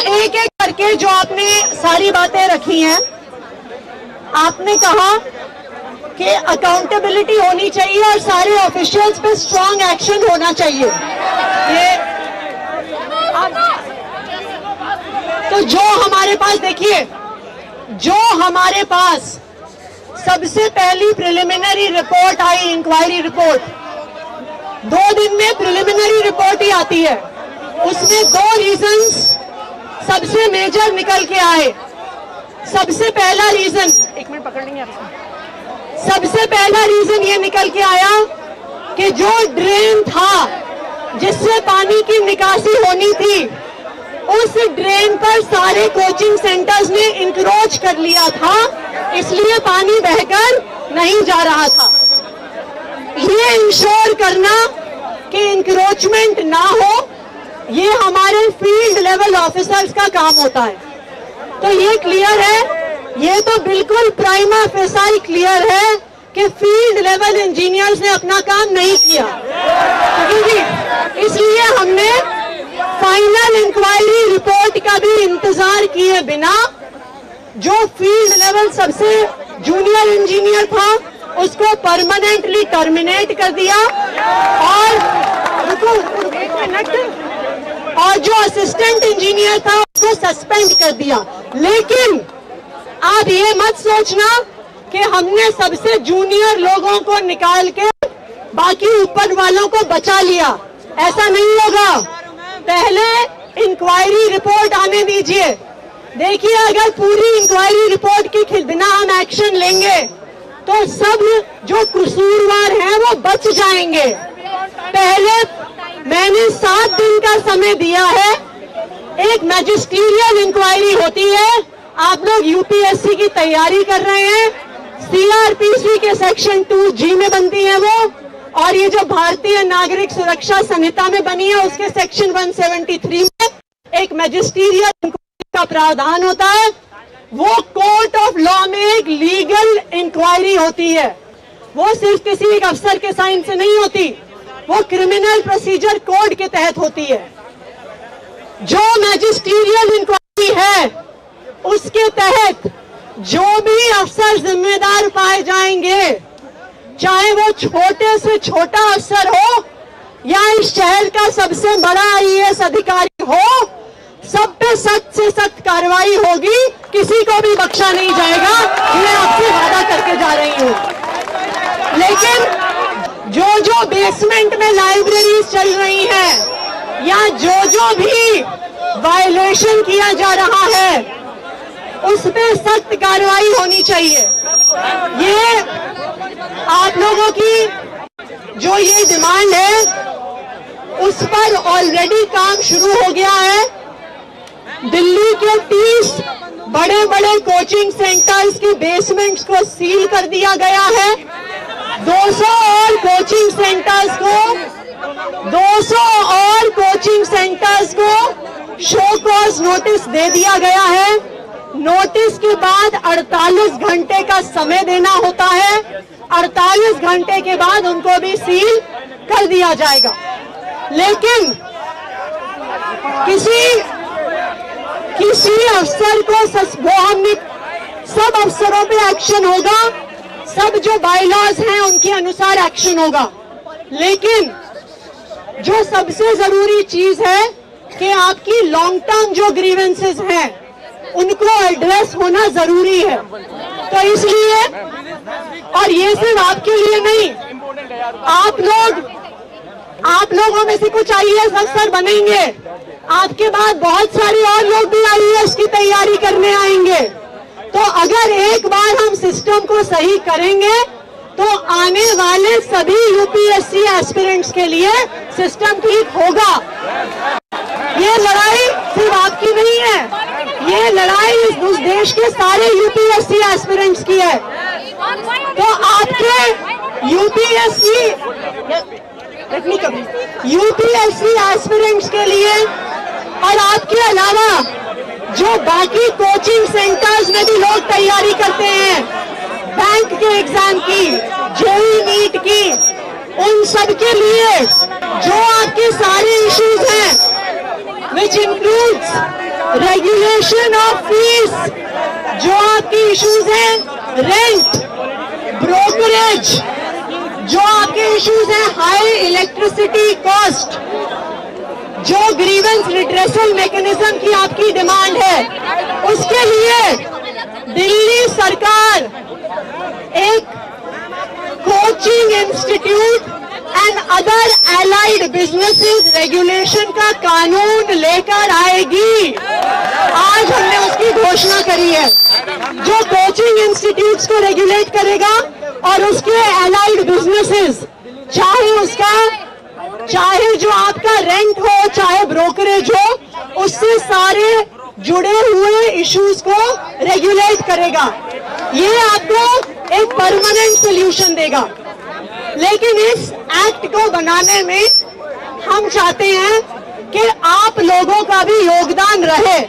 एक एक करके जो आपने सारी बातें रखी हैं, आपने कहा कि अकाउंटेबिलिटी होनी चाहिए और सारे ऑफिशियल्स पे स्ट्रांग एक्शन होना चाहिए। ये तो जो हमारे पास, देखिए, जो हमारे पास सबसे पहली प्रिलिमिनरी रिपोर्ट आई, इंक्वायरी रिपोर्ट, 2 दिन में प्रिलिमिनरी रिपोर्ट ही आती है। उसमें 2 रीजंस सबसे मेजर निकल के आए। सबसे पहला रीजन, 1 मिनट पकड़ लेंगे आप, सबसे पहला रीजन ये निकल के आया कि जो ड्रेन था जिससे पानी की निकासी होनी थी, उस ड्रेन पर सारे कोचिंग सेंटर्स ने इंक्रोच कर लिया था, इसलिए पानी बहकर नहीं जा रहा था। ये इंश्योर करना कि इंक्रोचमेंट ना हो, ये हमारे फील्ड लेवल ऑफिसर्स का काम होता है। तो ये क्लियर है, ये तो बिल्कुल प्राइमा फेसाई क्लियर है कि फील्ड लेवल इंजीनियर्स ने अपना काम नहीं किया, इसलिए हमने फाइनल इंक्वायरी रिपोर्ट का भी इंतजार किए बिना जो फील्ड लेवल सबसे जूनियर इंजीनियर था उसको परमानेंटली टर्मिनेट कर दिया और जो असिस्टेंट इंजीनियर था उसको सस्पेंड कर दिया। लेकिन आप ये मत सोचना कि हमने सबसे जूनियर लोगों को निकाल के बाकी ऊपर वालों को बचा लिया, ऐसा नहीं होगा। पहले इंक्वायरी रिपोर्ट आने दीजिए। देखिए, अगर पूरी इंक्वायरी रिपोर्ट के बिना हम एक्शन लेंगे तो सब जो कसूरवार हैं वो बच जाएंगे। पहले मैंने 7 दिन का समय दिया है, एक मैजिस्ट्रियल इंक्वायरी होती है। आप लोग यूपीएससी की तैयारी कर रहे हैं, सीआरपीसी के सेक्शन 2G में बनती है वो, और ये जो भारतीय नागरिक सुरक्षा संहिता में बनी है उसके सेक्शन 173 में एक मैजिस्ट्रियल इंक्वायरी का प्रावधान होता है। वो कोर्ट ऑफ लॉ में एक लीगल इंक्वायरी होती है, वो सिर्फ किसी एक अफसर के साइन से नहीं होती, वो क्रिमिनल प्रोसीजर कोड के तहत होती है। जो मैजिस्ट्रियल इंक्वायरी है उसके तहत जो भी अफसर जिम्मेदार पाए जाएंगे, चाहे वो छोटे से छोटा अफसर हो या इस शहर का सबसे बड़ा आईएएस अधिकारी हो, सब पे सख्त से सख्त कार्रवाई होगी, किसी को भी बख्शा नहीं जाएगा, मैं आपसे वादा करके जा रही हूँ। लेकिन जो बेसमेंट में लाइब्रेरीज चल रही हैं या जो भी वायलेशन किया जा रहा है उस पे सख्त कार्रवाई होनी चाहिए। ये आप लोगों की जो ये डिमांड है उस पर ऑलरेडी काम शुरू हो गया है। दिल्ली के 30 बड़े बड़े कोचिंग सेंटर्स के बेसमेंट्स को सील कर दिया गया है। 200 और कोचिंग सेंटर्स को शो कॉज नोटिस दे दिया गया है। नोटिस के बाद 48 घंटे का समय देना होता है, 48 घंटे के बाद उनको भी सील कर दिया जाएगा। लेकिन किसी अफसर को वो हमने सब अफसरों पे एक्शन होगा, सब जो बायलॉज हैं उनके अनुसार एक्शन होगा। लेकिन जो सबसे जरूरी चीज है कि आपकी लॉन्ग टर्म जो ग्रीवेंसेस हैं उनको एड्रेस होना जरूरी है। तो इसलिए, और ये सिर्फ आपके लिए नहीं, आप लोगों में से कुछ आईएएस अफसर बनेंगे, आपके बाद बहुत सारे और लोग भी आईएएस की तैयारी करने आएंगे। तो अगर एक बार हम सिस्टम को सही करेंगे तो आने वाले सभी यूपीएससी एस्पिरेंट्स के लिए सिस्टम ठीक होगा। ये लड़ाई सिर्फ आपकी नहीं है, ये लड़ाई इस देश के सारे यूपीएससी एस्पिरेंट्स की है। तो आपके यूपीएससी एस्पिरेंट्स के लिए और आपके अलावा जो बाकी कोचिंग सेंटर्स में भी लोग तैयारी करते हैं, बैंक के एग्जाम की, जेईई नीट की, उन सब के लिए जो आपके सारे इश्यूज हैं, which includes regulation of fees, जो आपकी इश्यूज हैं, रेंट, ब्रोकरेज, जो आपके इश्यूज हैं, हाई इलेक्ट्रिसिटी कॉस्ट, जो ग्रीवेंस रिड्रेसल मैकेनिज्म की आपकी डिमांड है, उसके लिए दिल्ली सरकार एक coaching institute and other allied businesses regulation का कानून लेकर आएगी। आज हमने उसकी घोषणा करी है, जो कोचिंग इंस्टीट्यूट्स को रेगुलेट करेगा और उसके एलाइड बिजनेसेस, चाहे जो आपका रेंट हो, चाहे ब्रोकरेज हो, उससे सारे जुड़े हुए इश्यूज को रेगुलेट करेगा। ये आपको एक परमानेंट सोल्यूशन देगा। लेकिन इस एक्ट को बनाने में हम चाहते हैं कि आप लोगों का भी योगदान रहे।